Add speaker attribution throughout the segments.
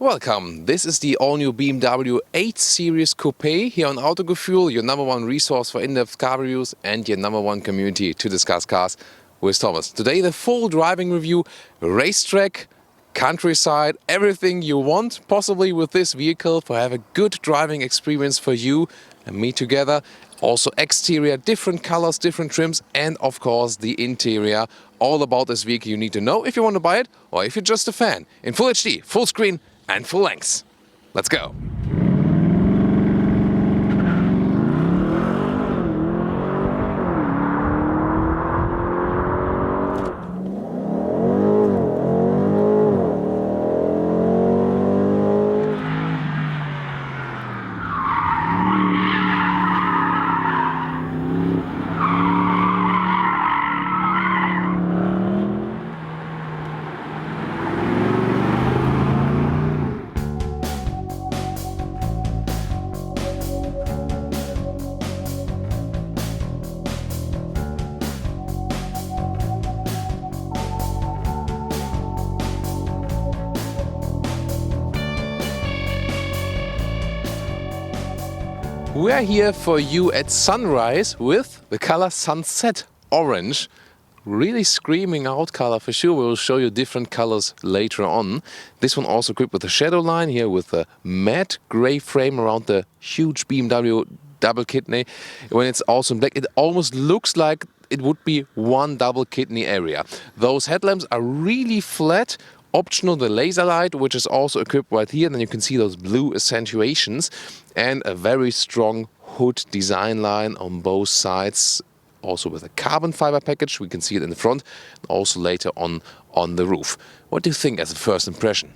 Speaker 1: Welcome, this is the all-new BMW 8 Series Coupé here on Autogefuehl, your number one resource for in-depth car reviews and your number one community to discuss cars with Thomas. Today the full driving review, racetrack, countryside, everything you want possibly with this vehicle for have a good driving experience for you and me together. Also exterior, different colors, different trims, and of course the interior. All about this vehicle you need to know if you want to buy it or if you're just a fan. In full HD, full screen and full length. Let's go. We are here for you at sunrise with the color Sunset Orange. Really screaming out color for sure. We will show you different colors later on. This one also equipped with a shadow line here with a matte gray frame around the huge BMW double kidney. When it's also in black, it almost looks like it would be one double kidney area. Those headlamps are really flat. Optional the laser light, which is also equipped right here. Then you can see those blue accentuations and a very strong hood design line on both sides. Also with a carbon fiber package, we can see it in the front, and also later on the roof. What do you think as a first impression?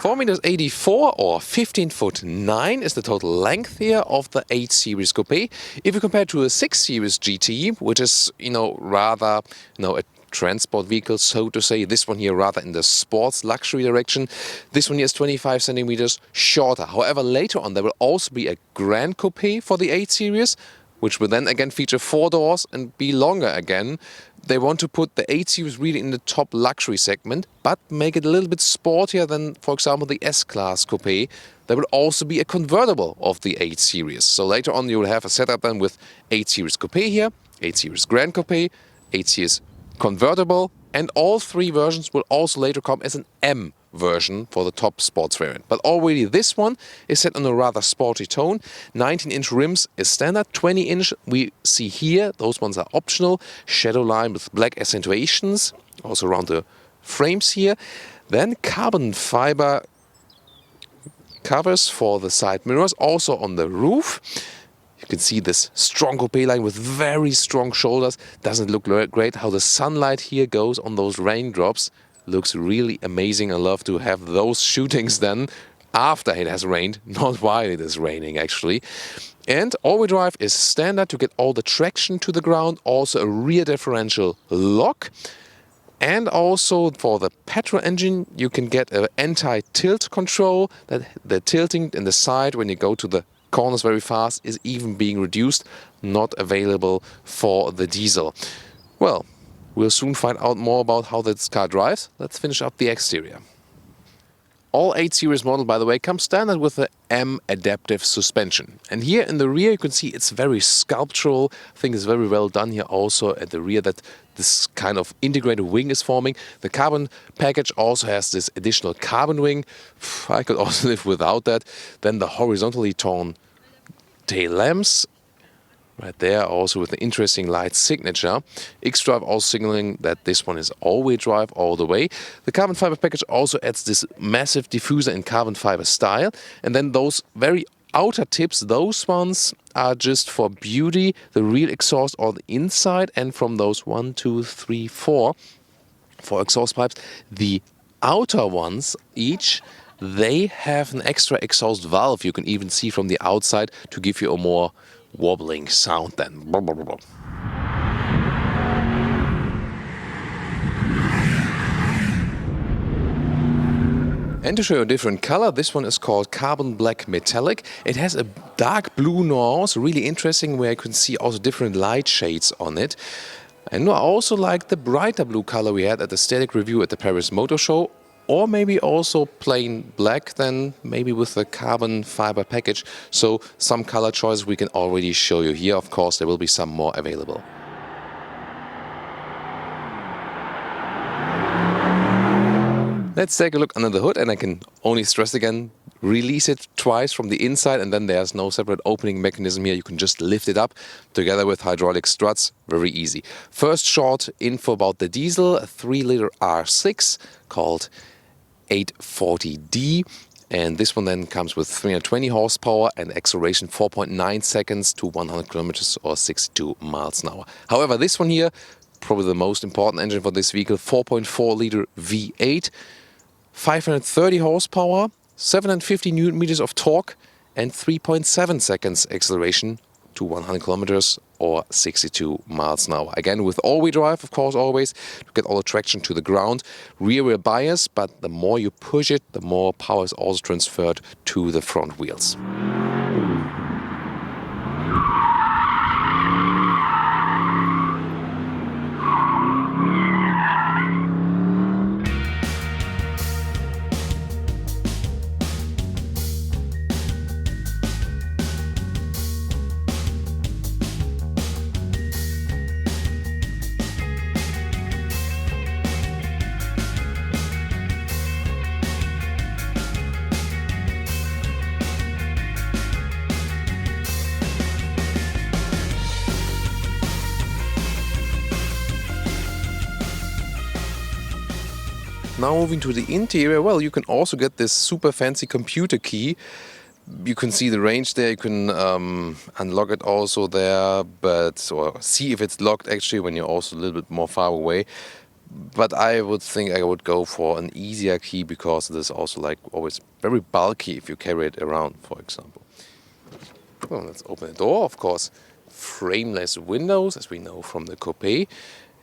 Speaker 1: 4.84 m or 15'9" is the total length here of the 8 Series Coupé. If you compare to a 6 Series GT, which is, rather, a transport vehicle, so to say, this one here rather in the sports luxury direction. This one here is 25 centimeters shorter. However, later on there will also be a Grand Coupé for the 8 Series, which will then again feature 4 doors and be longer again. They want to put the 8 Series really in the top luxury segment, but make it a little bit sportier than, for example, the S-Class Coupé. There will also be a convertible of the 8 Series. So later on you will have a setup then with 8 Series Coupé here, 8 Series Grand Coupé, 8 Series Convertible, and all three versions will also later come as an M version for the top sports variant. But already this one is set on a rather sporty tone. 19-inch rims is standard, 20-inch we see here, those ones are optional. Shadow line with black accentuations, also around the frames here. Then carbon fiber covers for the side mirrors, also on the roof. You can see this strong coupé line with very strong shoulders. Doesn't it look great how the sunlight here goes on those raindrops? Looks really amazing. I love to have those shootings then after it has rained, not while it is raining actually. And all-wheel drive is standard to get all the traction to the ground. Also a rear differential lock. And also for the petrol engine you can get an anti-tilt control. That the tilting in the side when you go to the corners very fast is even being reduced. Not available for the diesel. Well, we'll soon find out more about how this car drives. Let's finish up the exterior. All 8 Series model, by the way, comes standard with the M adaptive suspension. And here in the rear you can see it's very sculptural. I think it's very well done here also at the rear that this kind of integrated wing is forming. The carbon package also has this additional carbon wing. I could also live without that. Then the horizontally torn tail lamps. Right there, also with an interesting light signature. X-Drive also signaling that this one is all-wheel drive all the way. The carbon fiber package also adds this massive diffuser in carbon fiber style. And then those very outer tips, those ones are just for beauty. The real exhaust on the inside, and from those 1, 2, 3, 4 exhaust pipes, the outer ones each, they have an extra exhaust valve you can even see from the outside to give you a more wobbling sound then. And to show you a different color, this one is called Carbon Black Metallic. It has a dark blue nuance, really interesting, where you can see also different light shades on it. And I also like the brighter blue color we had at the static review at the Paris Motor Show, or maybe also plain black, then maybe with the carbon fiber package. So some color choices we can already show you here. Of course, there will be some more available. Let's take a look under the hood, and I can only stress again, release it twice from the inside, and then there's no separate opening mechanism here. You can just lift it up together with hydraulic struts, very easy. First short info about the diesel, a 3-liter R6 called 840D. And this one then comes with 320 horsepower and acceleration 4.9 seconds to 100 kilometers or 62 miles an hour. However, this one here, probably the most important engine for this vehicle, 4.4-liter V8, 530 horsepower, 750 newton meters of torque, and 3.7 seconds acceleration to 100 kilometers or 62 miles an hour. Again, with all-wheel drive, of course, always, to get all the traction to the ground. Rear-wheel bias, but the more you push it, the more power is also transferred to the front wheels. Now moving to the interior, well, you can also get this super fancy computer key. You can see the range there, you can unlock it also there, or see if it's locked actually when you're also a little bit more far away. But I would think I would go for an easier key, because it is also like always very bulky if you carry it around, for example. Well, let's open the door, of course. Frameless windows, as we know from the Coupé.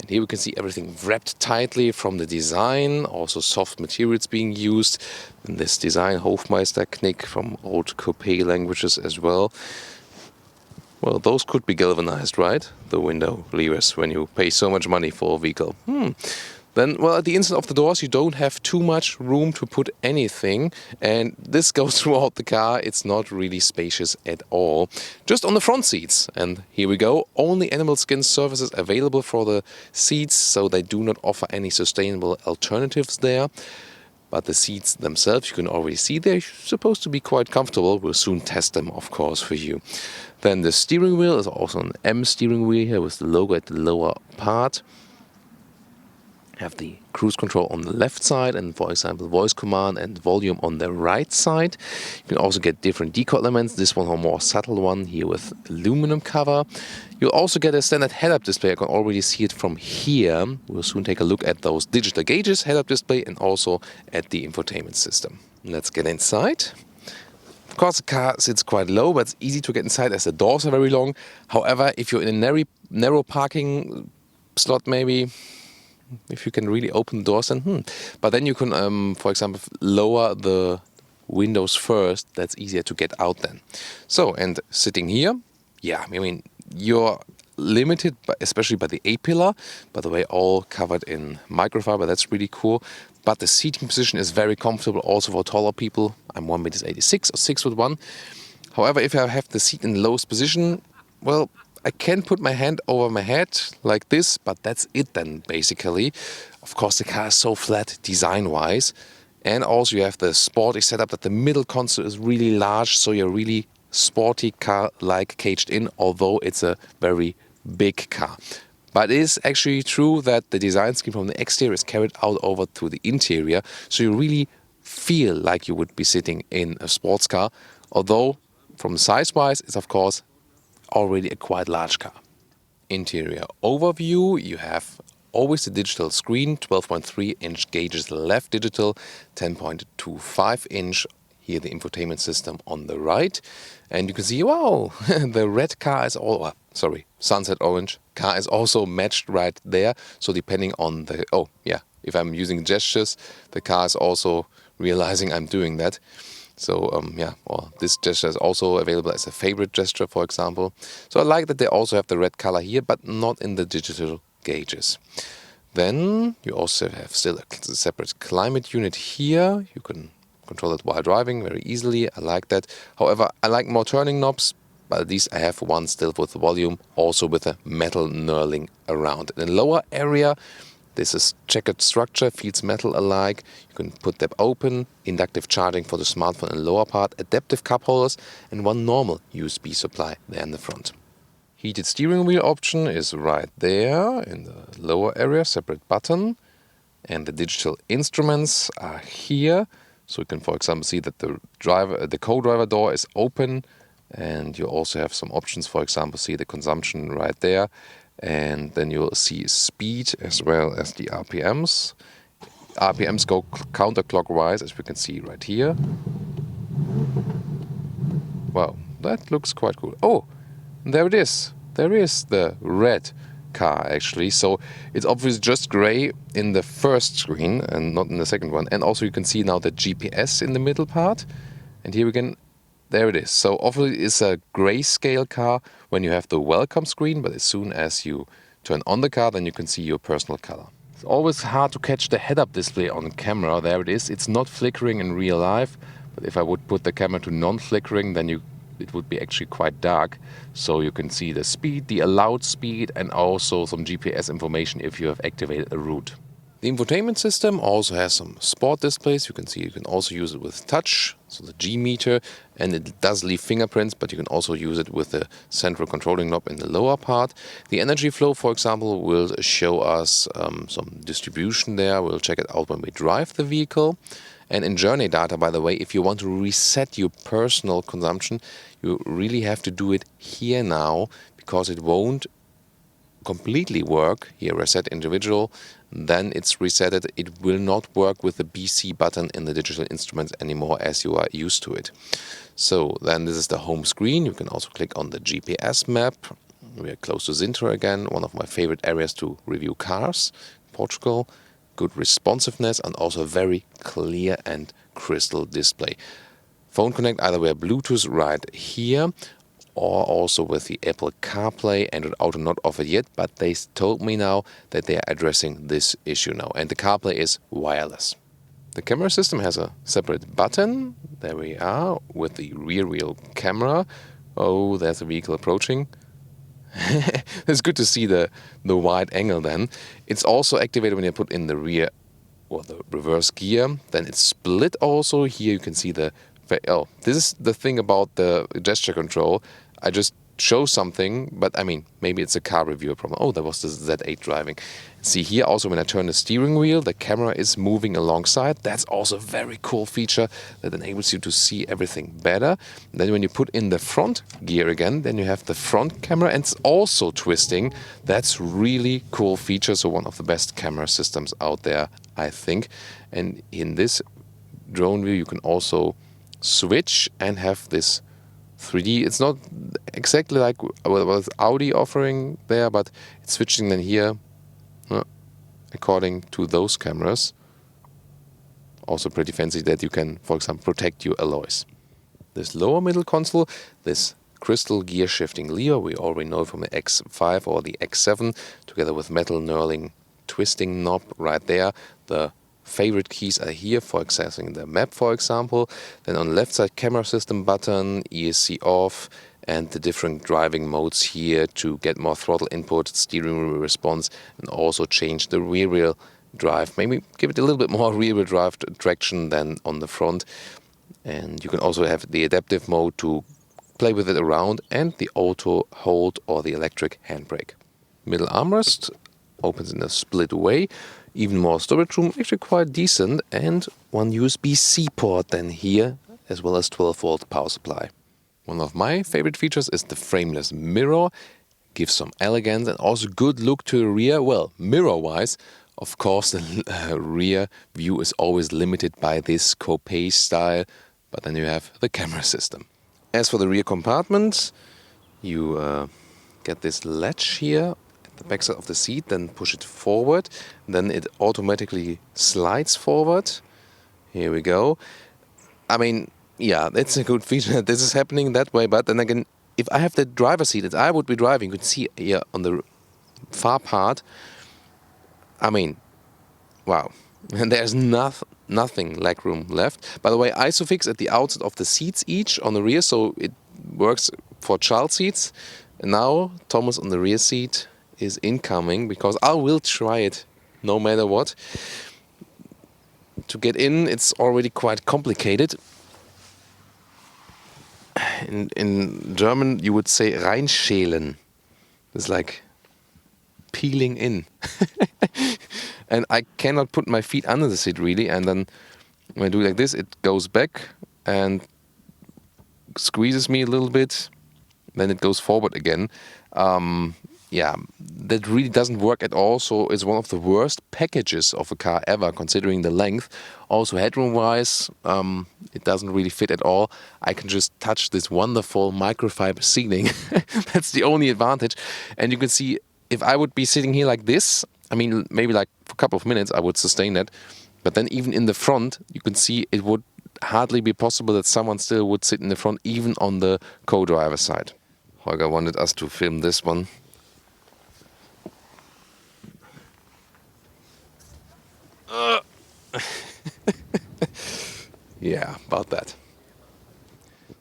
Speaker 1: And here we can see everything wrapped tightly from the design, also soft materials being used. And this design, Hofmeister Knick, from old Coupé languages as well. Well, those could be galvanized, right? The window levers, when you pay so much money for a vehicle. Then, well, at the inside of the doors, you don't have too much room to put anything. And this goes throughout the car. It's not really spacious at all. Just on the front seats. And here we go. Only animal skin surfaces available for the seats, so they do not offer any sustainable alternatives there. But the seats themselves, you can already see they're supposed to be quite comfortable. We'll soon test them, of course, for you. Then the steering wheel is also an M steering wheel here with the logo at the lower part. Have the cruise control on the left side and, for example, voice command and volume on the right side. You can also get different decal elements. This one a more subtle one here with aluminum cover. You'll also get a standard head-up display. I can already see it from here. We'll soon take a look at those digital gauges, head-up display, and also at the infotainment system. Let's get inside. Of course, the car sits quite low, but it's easy to get inside as the doors are very long. However, if you're in a narrow parking slot, maybe, if you can really open the doors, then But then you can, for example, lower the windows first. That's easier to get out then. So, and sitting here, yeah, I mean, you're limited, especially by the A-pillar. By the way, all covered in microfiber. That's really cool. But the seating position is very comfortable also for taller people. I'm 1.86 m or 6'1". However, if I have the seat in the lowest position, well, I can put my hand over my head like this, but that's it then, basically. Of course, the car is so flat design-wise. And also you have the sporty setup that the middle console is really large, so you're really sporty car-like caged in, although it's a very big car. But it is actually true that the design scheme from the exterior is carried out over to the interior, so you really feel like you would be sitting in a sports car, although from size-wise, it's of course already a quite large car. Interior overview, you have always the digital screen, 12.3-inch gauges left digital, 10.25-inch here the infotainment system on the right. And you can see, wow, the red car is sunset orange car is also matched right there. So depending on the, if I'm using gestures, the car is also realizing I'm doing that. So yeah, well, this gesture is also available as a favorite gesture, for example. So I like that they also have the red color here, but not in the digital gauges. Then you also have still a separate climate unit here. You can control it while driving very easily. I like that. However, I like more turning knobs, but at least I have one still with the volume, also with a metal knurling around. In the lower area, this is checkered structure, feels metal-alike. You can put them open, inductive charging for the smartphone in the lower part, adaptive cup holders, and one normal USB supply there in the front. Heated steering wheel option is right there in the lower area, separate button. And the digital instruments are here. So you can, for example, see that the co-driver door is open. And you also have some options, for example, see the consumption right there. And then you'll see speed as well as the RPMs. RPMs go counterclockwise, as we can see right here. Wow, that looks quite cool. Oh, there it is. There is the red car, actually. So it's obviously just gray in the first screen and not in the second one. And also you can see now the GPS in the middle part. And here we can... There it is. So obviously it's a grayscale car when you have the welcome screen, but as soon as you turn on the car, then you can see your personal color. It's always hard to catch the head-up display on camera. There it is. It's not flickering in real life, but if I would put the camera to non-flickering, then it would be actually quite dark. So you can see the speed, the allowed speed, and also some GPS information if you have activated a route. The infotainment system also has some sport displays. You can see you can also use it with touch, so the G meter, and it does leave fingerprints, but you can also use it with the central controlling knob in the lower part. The energy flow, for example, will show us some distribution there. We'll check it out when we drive the vehicle. And in journey data, by the way, if you want to reset your personal consumption, you really have to do it here now, because it won't completely work. Here, reset individual, then it's resetted. It will not work with the BC button in the digital instruments anymore as you are used to it. So then this is the home screen. You can also click on the GPS map. We are close to Sintra again, one of my favorite areas to review cars. Portugal, good responsiveness and also a very clear and crystal display. Phone connect either via Bluetooth right here, or also with the Apple CarPlay. Android Auto not offered yet, but they told me now that they are addressing this issue now. And the CarPlay is wireless. The camera system has a separate button. There we are with the rear wheel camera. Oh, there's a vehicle approaching. It's good to see the wide angle then. It's also activated when you put in the rear or the reverse gear. Then it's split also. Here you can see the... Oh, this is the thing about the gesture control. I just show something, but I mean, maybe it's a car reviewer problem. Oh, there was the Z8 driving. See here also when I turn the steering wheel, the camera is moving alongside. That's also a very cool feature that enables you to see everything better. And then when you put in the front gear again, then you have the front camera and it's also twisting. That's really cool feature. So one of the best camera systems out there, I think. And in this drone view, you can also switch and have this 3D. It's not exactly like what Audi offering there, but it's switching then here according to those cameras. Also pretty fancy that you can, for example, protect your alloys. This lower middle console, this crystal gear shifting lever, we already know from the X5 or the X7, together with metal knurling twisting knob right there. The favorite keys are here for accessing the map, for example. Then on the left side, camera system button, ESC off, and the different driving modes here to get more throttle input, steering wheel response, and also change the rear wheel drive. Maybe give it a little bit more rear wheel drive traction than on the front. And you can also have the adaptive mode to play with it around, and the auto hold or the electric handbrake. Middle armrest opens in a split way. Even more storage room, actually quite decent, and one USB-C port then here, as well as 12-volt power supply. One of my favorite features is the frameless mirror. Gives some elegance and also good look to the rear. Well, mirror-wise, of course, the rear view is always limited by this Coupé style, but then you have the camera system. As for the rear compartment, you get this latch here the backside of the seat, then push it forward, then it automatically slides forward. Here we go. I mean, yeah, it's a good feature that this is happening that way. But then again, if I have the driver's seat that I would be driving, you can see here on the far part. I mean, wow. And there's nothing legroom left. By the way, Isofix at the outside of the seats each on the rear, so it works for child seats. And now Thomas on the rear seat is incoming, because I will try it no matter what. To get in, it's already quite complicated. In German, you would say reinschälen. It's like peeling in. And I cannot put my feet under the seat really, and then when I do like this, it goes back and squeezes me a little bit, then it goes forward again. Yeah, that really doesn't work at all, so it's one of the worst packages of a car ever, considering the length. Also headroom-wise, it doesn't really fit at all. I can just touch this wonderful microfiber seating. That's the only advantage. And you can see, if I would be sitting here like this, I mean, maybe like for a couple of minutes I would sustain that. But then even in the front, you can see it would hardly be possible that someone still would sit in the front, even on the co-driver side. Holger wanted us to film this one. Yeah, about that.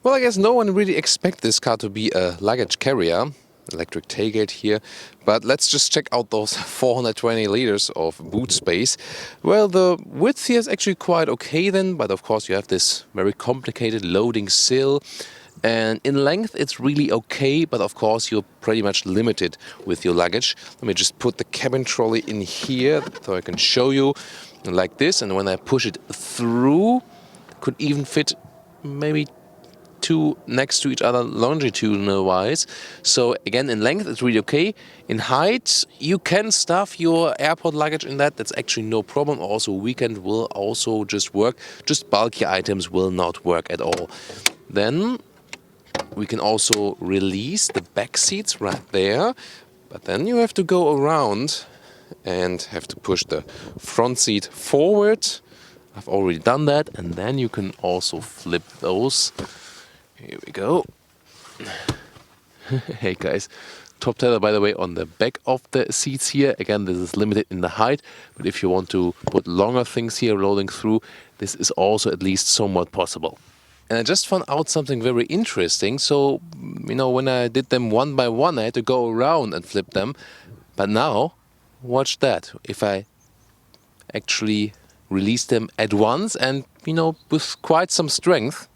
Speaker 1: Well, I guess no one really expects this car to be a luggage carrier. Electric tailgate here. But let's just check out those 420 liters of boot space. Well, the width here is actually quite okay then, but of course you have this very complicated loading sill. And in length it's really okay, but of course you're pretty much limited with your luggage. Let me just put the cabin trolley in here so I can show you like this, and when I push it through, could even fit maybe two next to each other longitudinal wise. So again, in length it's really okay. In height you can stuff your airport luggage in that. That's actually no problem. Also weekend will also just work. Just bulky items will not work at all. Then we can also release the back seats right there, but then you have to go around and have to push the front seat forward. I've already done that, and then you can also flip those. Here we go. Hey guys, top tether by the way on the back of the seats here. Again, this is limited in the height, but if you want to put longer things here rolling through, this is also at least somewhat possible. And I just found out something very interesting. So, you know, when I did them one by one, I had to go around and flip them. But now, watch that. If I actually release them at once and, you know, with quite some strength.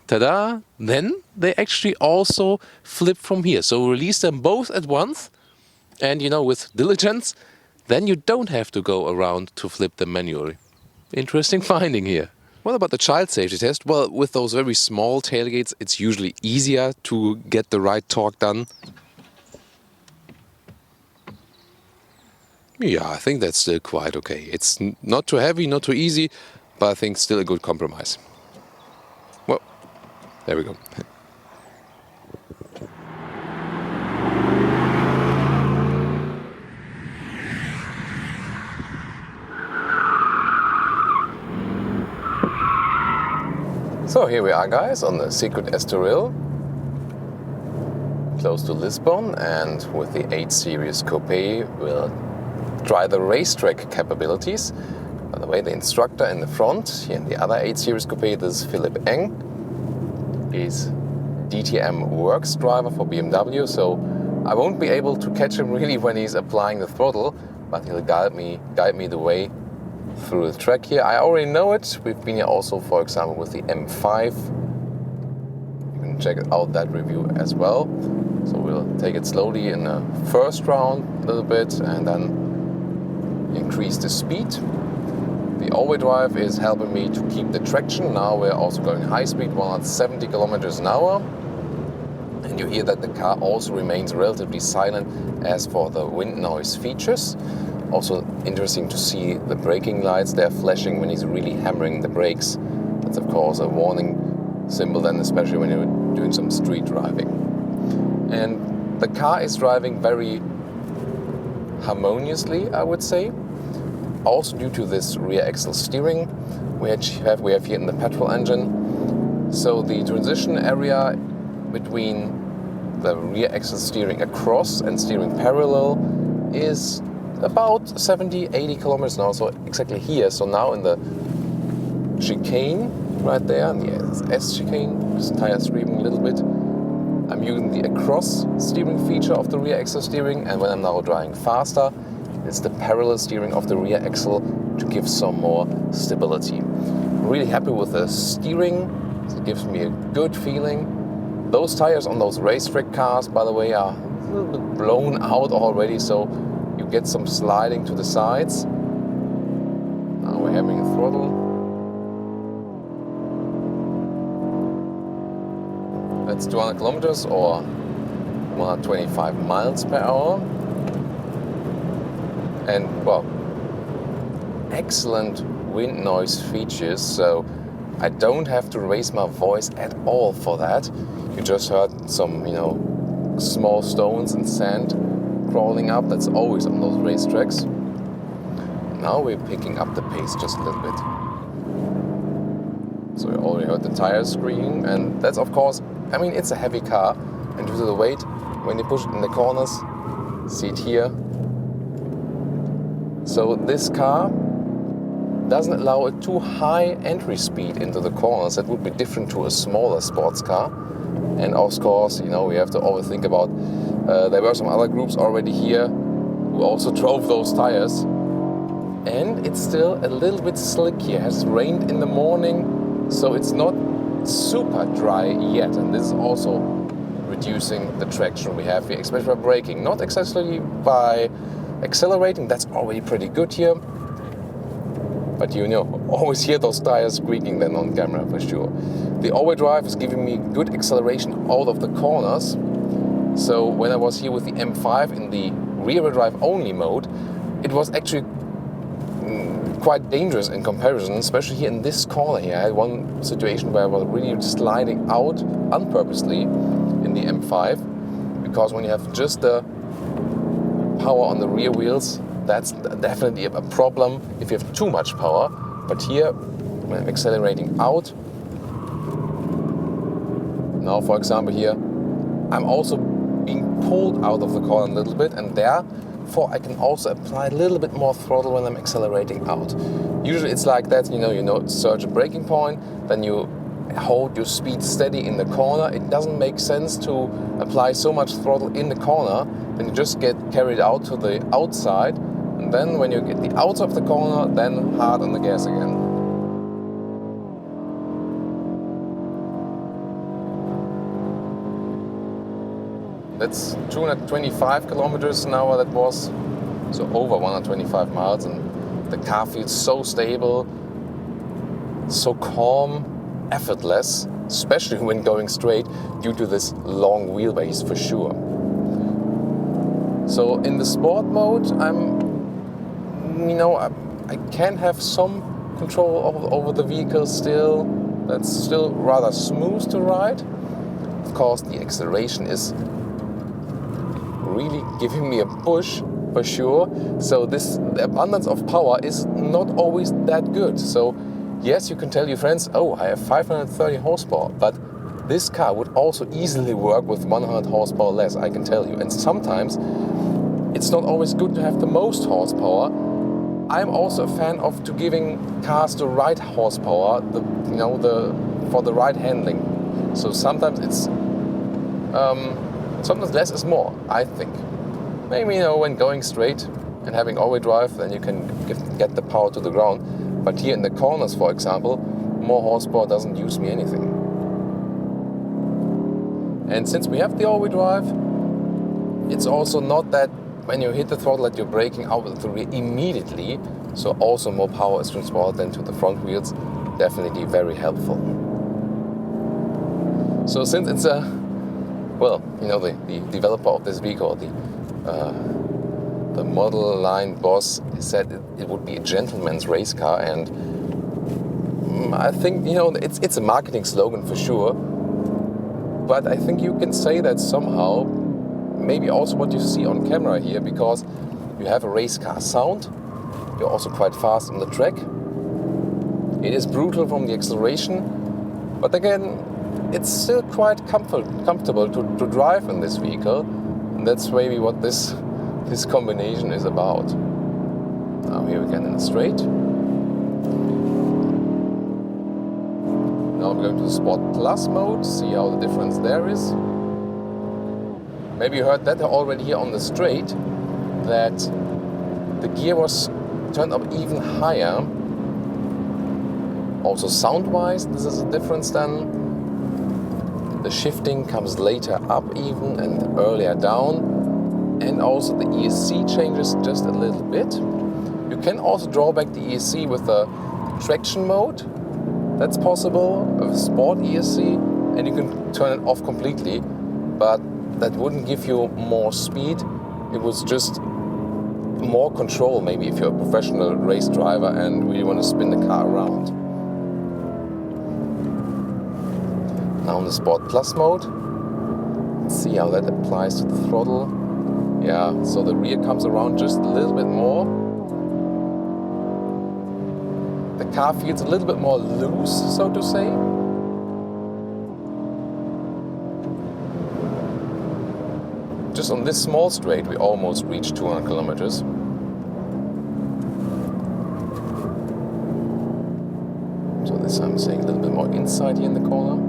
Speaker 1: Ta-da! Then they actually also flip from here. So release them both at once. And, you know, with diligence, then you don't have to go around to flip them manually. Interesting finding here. What about the child safety test? Well, with those very small tailgates, it's usually easier to get the right torque done. Yeah, I think that's still quite okay. It's not too heavy, not too easy, but I think still a good compromise. Well, there we go. So here we are guys on the secret Estoril, close to Lisbon, and with the 8 Series Coupé we'll try the racetrack capabilities. By the way, the instructor in the front, here in the other 8 Series Coupé, this is Philipp Eng. He's DTM works driver for BMW, so I won't be able to catch him really when he's applying the throttle, but he'll guide me the way through the track here. I already know it. We've been here also, for example, with the M5. You can check out that review as well. So we'll take it slowly in the first round a little bit and then increase the speed. The all-wheel drive is helping me to keep the traction. Now we're also going high speed, 170 kilometers an hour. And you hear that the car also remains relatively silent as for the wind noise features. Also interesting to see the braking lights, they're flashing when he's really hammering the brakes. That's of course a warning symbol then, especially when you're doing some street driving. And The car is driving very harmoniously, I would say. Also due to this rear axle steering we have here in the petrol engine. So the transition area between the rear axle steering across and steering parallel is about 70-80 kilometers an hour. So exactly here. So now in the chicane right there, the S chicane, this tire screaming a little bit. I'm using the across steering feature of the rear axle steering, and when I'm now driving faster, it's the parallel steering of the rear axle to give some more stability. Really happy with the steering, it gives me a good feeling. Those tires on those racetrack cars, by the way, are a little bit blown out already, so you get some sliding to the sides. Now we're having a throttle. That's 200 kilometers or 125 miles per hour. And well, excellent wind noise features, so I don't have to raise my voice at all for that. You just heard some, small stones and sand crawling up. That's always on those racetracks. Now we're picking up the pace just a little bit. So you already heard the tires screaming, and that's of course, it's a heavy car, and due to the weight, when you push it in the corners, see it here. So this car doesn't allow a too high entry speed into the corners. That would be different to a smaller sports car. And of course, we have to always think about, there were some other groups already here who also drove those tires. And it's still a little bit slick here. It has rained in the morning, so it's not super dry yet. And this is also reducing the traction we have here, especially by braking. Not excessively by accelerating, that's already pretty good here. But always hear those tires squeaking then on camera for sure. The all-wheel drive is giving me good acceleration out of the corners. So when I was here with the M5 in the rear-wheel drive only mode, it was actually quite dangerous in comparison, especially here in this corner here. I had one situation where I was really sliding out unpurposely in the M5, because when you have just the power on the rear wheels, that's definitely a problem if you have too much power. But here, when I'm accelerating out, now for example here, I'm also being pulled out of the corner a little bit, and therefore I can also apply a little bit more throttle when I'm accelerating out. Usually it's like that, search a braking point, then you hold your speed steady in the corner. It doesn't make sense to apply so much throttle in the corner, then you just get carried out to the outside, and then when you get the outside of the corner, then hard on the gas again. That's 225 kilometers an hour that was, so over 125 miles, and the car feels so stable, so calm, effortless, especially when going straight due to this long wheelbase for sure. So in the sport mode, I can have some control over the vehicle still. That's still rather smooth to ride. Of course, the acceleration is really giving me a push for sure. So the abundance of power is not always that good. So yes, you can tell your friends, oh, I have 530 horsepower, but this car would also easily work with 100 horsepower less, I can tell you. And sometimes it's not always good to have the most horsepower. I'm also a fan of giving cars the right horsepower, for the right handling. So sometimes it's sometimes less is more, I think. Maybe when going straight and having all-wheel drive, then you can get the power to the ground. But here in the corners, for example, more horsepower doesn't use me anything. And since we have the all-wheel drive, it's also not that when you hit the throttle that you're braking out with the rear immediately. So also more power is transported than to the front wheels. Definitely very helpful. So since it's the developer of this vehicle, the model line boss said it would be a gentleman's race car, and I think it's a marketing slogan for sure. But I think you can say that somehow, maybe also what you see on camera here, because you have a race car sound. You're also quite fast on the track. It is brutal from the acceleration, but again, it's still quite comfortable to drive in this vehicle. And that's maybe what this combination is about. Now here again in the straight. Now I'm going to the Sport Plus mode, see how the difference there is. Maybe you heard that already here on the straight, that the gear was turned up even higher. Also sound-wise, this is a difference then. The shifting comes later up even and earlier down. And also the ESC changes just a little bit. You can also draw back the ESC with the traction mode. That's possible, with Sport ESC, and you can turn it off completely. But that wouldn't give you more speed. It was just more control, maybe if you're a professional race driver and really want to spin the car around. Now in the Sport Plus mode, let's see how that applies to the throttle. Yeah, so the rear comes around just a little bit more. The car feels a little bit more loose, so to say. Just on this small straight, we almost reached 200 kilometers. So this I'm saying a little bit more inside here in the corner.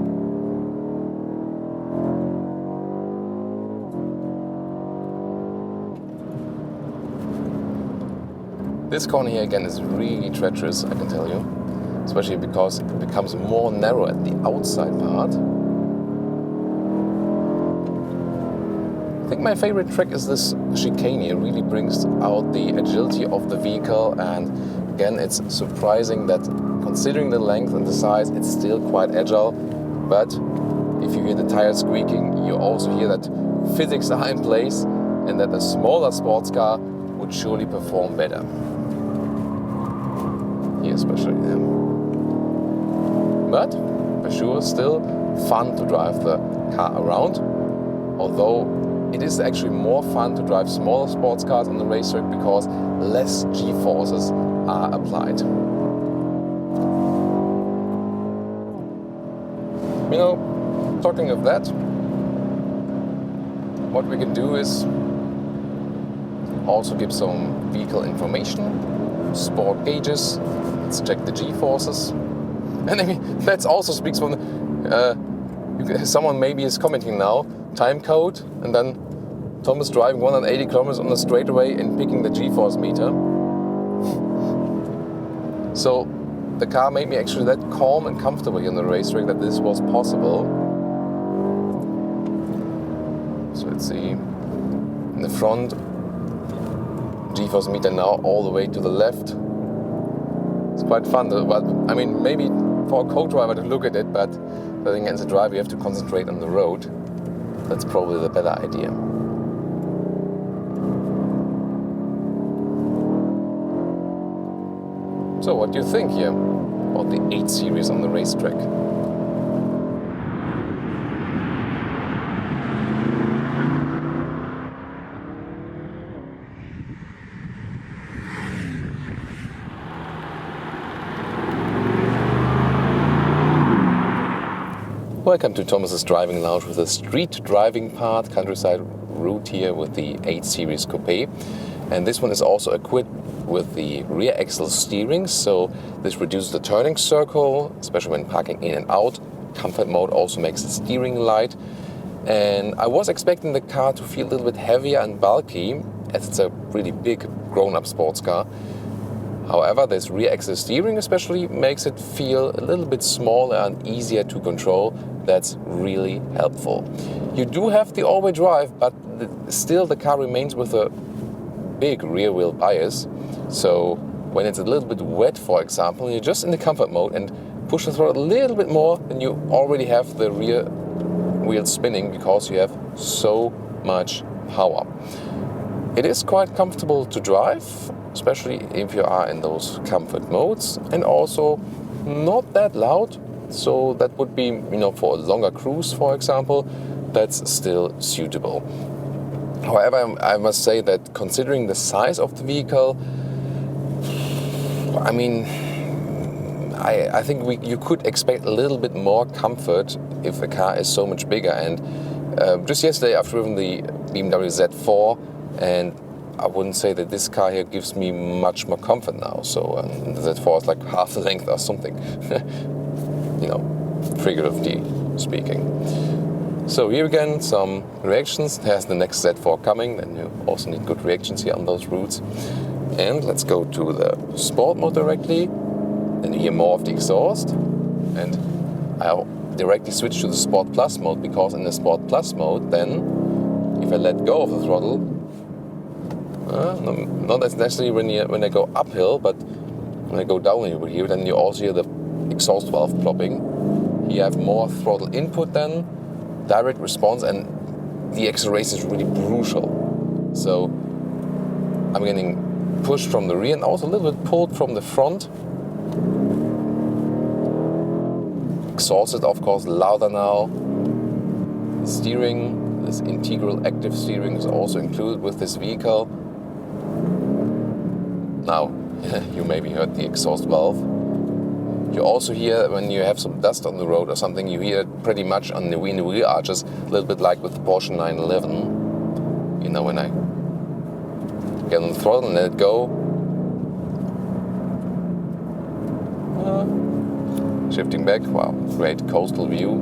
Speaker 1: This corner here again is really treacherous, I can tell you. Especially because it becomes more narrow at the outside part. I think my favorite trick is this chicane here. It really brings out the agility of the vehicle, and again it's surprising that considering the length and the size it's still quite agile, but if you hear the tires squeaking you also hear that physics are in place and that a smaller sports car would surely perform better. Here especially, yeah. But for sure still fun to drive the car around, although it is actually more fun to drive smaller sports cars on the racetrack because less G-forces are applied. You know, talking of that, what we can do is also give some vehicle information, sport gauges. Let's check the G-forces. And I mean, that also speaks from someone maybe is commenting now, time code, and then Thomas driving 180 kilometers on the straightaway and picking the G-force meter. So the car made me actually that calm and comfortable in the racetrack that this was possible. So let's see, in the front, G-force meter now all the way to the left. It's quite fun, but I mean, maybe for a co-driver to look at it, but I think as a driver you have to concentrate on the road. That's probably the better idea. So what do you think here about the 8 Series on the racetrack? Welcome to Thomas's Driving Lounge with a street driving part, countryside route here with the 8 Series Coupé. And this one is also equipped with the rear axle steering, so this reduces the turning circle, especially when parking in and out. Comfort mode also makes the steering light. And I was expecting the car to feel a little bit heavier and bulky, as it's a really big grown-up sports car. However, this rear axle steering especially makes it feel a little bit smaller and easier to control. That's really helpful. You do have the all-wheel drive, but still the car remains with a big rear wheel bias. So when it's a little bit wet, for example, you're just in the comfort mode and push the throttle a little bit more, then you already have the rear wheel spinning because you have so much power. It is quite comfortable to drive, especially if you are in those comfort modes, and also not that loud. So that would be, for a longer cruise, for example, that's still suitable. However, I must say that considering the size of the vehicle, I mean, I think you could expect a little bit more comfort if the car is so much bigger. And just yesterday I've driven the BMW Z4, and I wouldn't say that this car here gives me much more comfort now. So the Z4 is like half the length or something, you know, figuratively speaking. So here again, some reactions. There's the next Z4 coming, and you also need good reactions here on those routes. And let's go to the sport mode directly. Then you hear more of the exhaust. And I'll directly switch to the Sport Plus mode, because in the Sport Plus mode, then if I let go of the throttle, not as necessarily when I go uphill, but when I go downhill here, then you also hear the exhaust valve plopping. You have more throttle input then, direct response, and the acceleration is really brutal. So I'm getting pushed from the rear and also a little bit pulled from the front. Exhaust is of course louder now. The steering, this integral active steering, is also included with this vehicle. Now, you maybe heard the exhaust valve. You also hear when you have some dust on the road or something, you hear it pretty much on the rear arches, a little bit like with the Porsche 911. You know, when I get on the throttle and let it go. Shifting back, wow, great coastal view.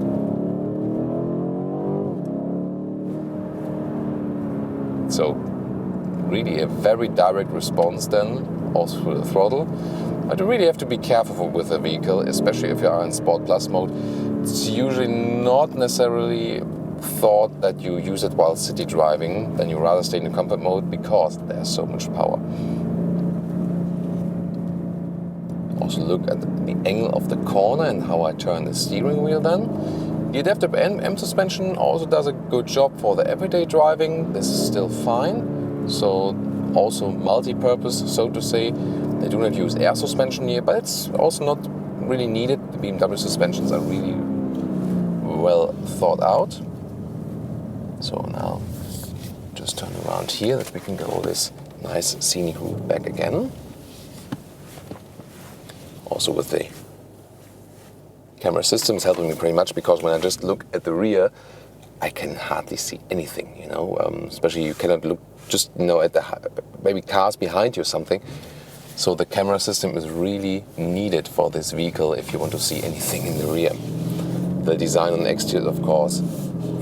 Speaker 1: So, really a very direct response then, also through the throttle. But you really have to be careful with the vehicle, especially if you are in Sport Plus mode. It's usually not necessarily thought that you use it while city driving, then you rather stay in the comfort mode because there's so much power. Also look at the angle of the corner and how I turn the steering wheel then. The adaptive M suspension also does a good job for the everyday driving. This is still fine. So also multi-purpose, so to say. They do not use air suspension here, but it's also not really needed. The BMW suspensions are really well thought out. So now just turn around here that we can go this nice scenic route back again. Also with the camera system is helping me pretty much, because when I just look at the rear, I can hardly see anything, you know, especially you cannot look just, you know, at the maybe cars behind you or something. So the camera system is really needed for this vehicle if you want to see anything in the rear. The design on the exterior, of course,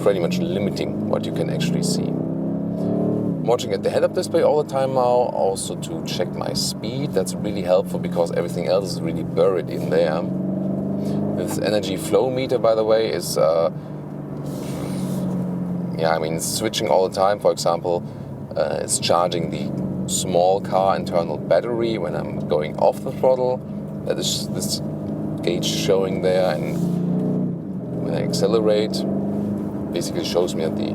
Speaker 1: pretty much limiting what you can actually see. I'm watching at the head-up display all the time now, also to check my speed. That's really helpful because everything else is really buried in there. This energy flow meter, by the way, is switching all the time. For example, it's charging the small car internal battery when I'm going off the throttle. That is this gauge showing there, and when I accelerate, basically shows me that the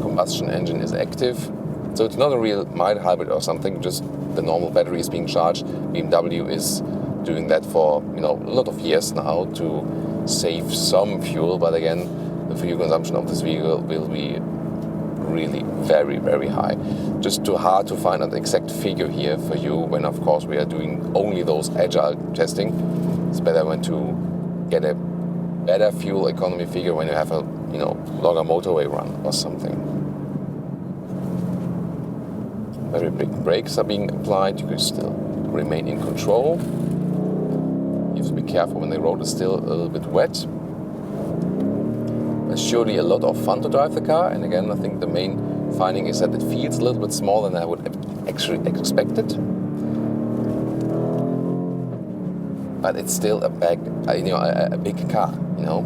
Speaker 1: combustion engine is active. So it's not a real mild hybrid or something, just the normal battery is being charged. BMW is doing that for, you know, a lot of years now to save some fuel, but again, the fuel consumption of this vehicle will be really very, very high. Just too hard to find an exact figure here for you when, of course, we are doing only those agile testing. It's better when to get a better fuel economy figure when you have a, you know, longer motorway run or something. Very big brakes are being applied. You can still remain in control. You have to be careful when the road is still a little bit wet. It's surely a lot of fun to drive the car, and again, I think the main finding is that it feels a little bit smaller than I would have actually expected. But it's still a big car, you know.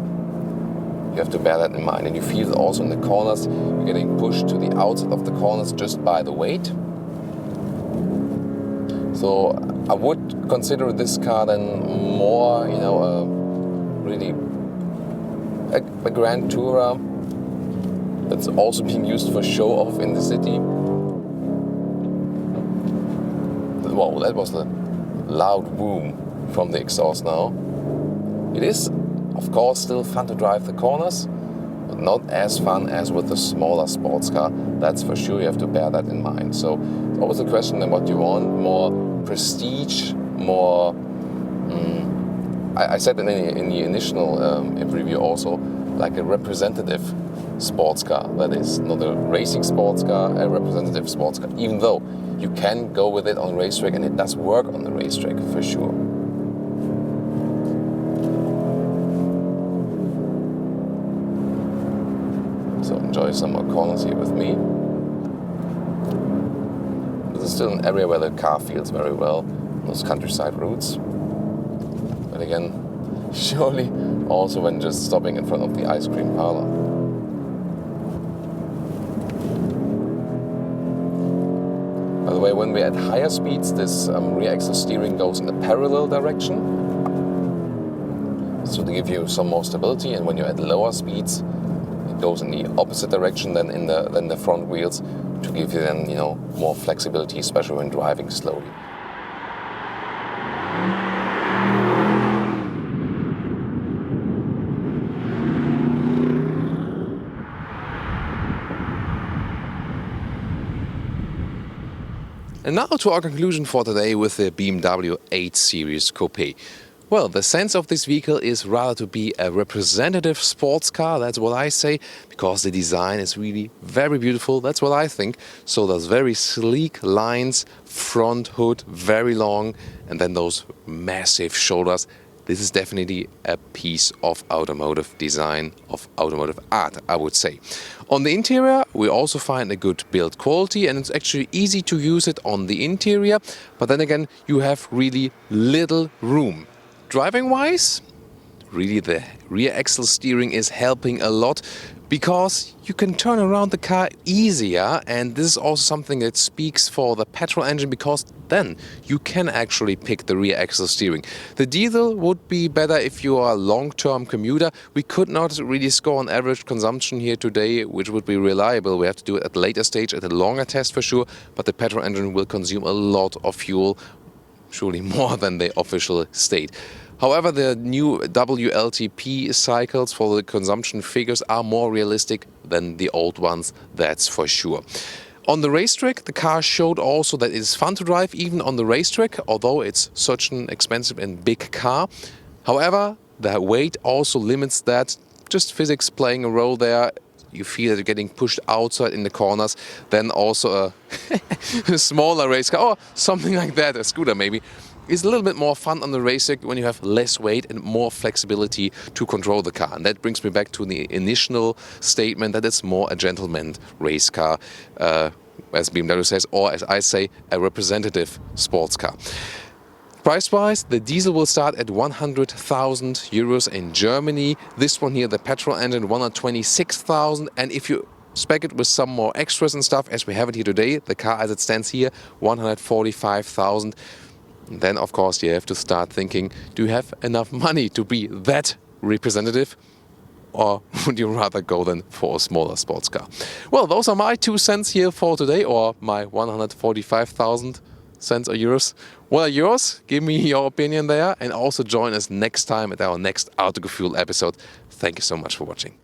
Speaker 1: You have to bear that in mind, and you feel it also in the corners. You're getting pushed to the outside of the corners just by the weight. So I would consider this car then more, you know, really a Grand Tourer that's also being used for show off in the city. Wow, that was a loud boom from the exhaust now. It is, of course, still fun to drive the corners. not as fun as with the smaller sports car. That's for sure. You have to bear that in mind. So it's always a question of what you want: more prestige, more. I said in the initial review also, like a representative sports car. That is not a racing sports car, a representative sports car. Even though you can go with it on racetrack, and it does work on the racetrack for sure. So enjoy some more corners here with me. This is still an area where the car feels very well, those countryside routes. But again, surely also when just stopping in front of the ice cream parlor. By the way, when we're at higher speeds, this rear axle steering goes in the parallel direction, so to give you some more stability. And when you're at lower speeds, it goes in the opposite direction than the front wheels, to give you then more flexibility, especially when driving slowly. And now to our conclusion for today with the BMW 8 Series Coupé. Well, the sense of this vehicle is rather to be a representative sports car, that's what I say, because the design is really very beautiful, that's what I think. So those very sleek lines, front hood, very long, and then those massive shoulders. This is definitely a piece of automotive design, of automotive art, I would say. On the interior, we also find a good build quality, and it's actually easy to use it on the interior, but then again, you have really little room. Driving-wise, really the rear axle steering is helping a lot, because you can turn around the car easier, and this is also something that speaks for the petrol engine, because then you can actually pick the rear axle steering. The diesel would be better if you are a long-term commuter. We could not really score on average consumption here today, which would be reliable. We have to do it at a later stage, at a longer test for sure, but the petrol engine will consume a lot of fuel, surely more than the official state. However, the new WLTP cycles for the consumption figures are more realistic than the old ones, that's for sure. On the racetrack, the car showed also that it is fun to drive even on the racetrack, although it's such an expensive and big car. However, the weight also limits that, just physics playing a role there. You feel that you're getting pushed outside in the corners. Then also a smaller race car, or something like that, a scooter maybe, is a little bit more fun on the racetrack when you have less weight and more flexibility to control the car. And that brings me back to the initial statement that it's more a gentleman race car, as BMW says, or as I say, a representative sports car. Price-wise, the diesel will start at 100,000 euros in Germany. This one here, the petrol engine, 126,000. And if you spec it with some more extras and stuff, as we have it here today, the car as it stands here, 145,000. Then, of course, you have to start thinking, do you have enough money to be that representative? Or would you rather go then for a smaller sports car? Well, those are my 2 cents here for today, or my 145,000 cents or euros. What are yours? Give me your opinion there, and also join us next time at our next Autogefuehl episode. Thank you so much for watching.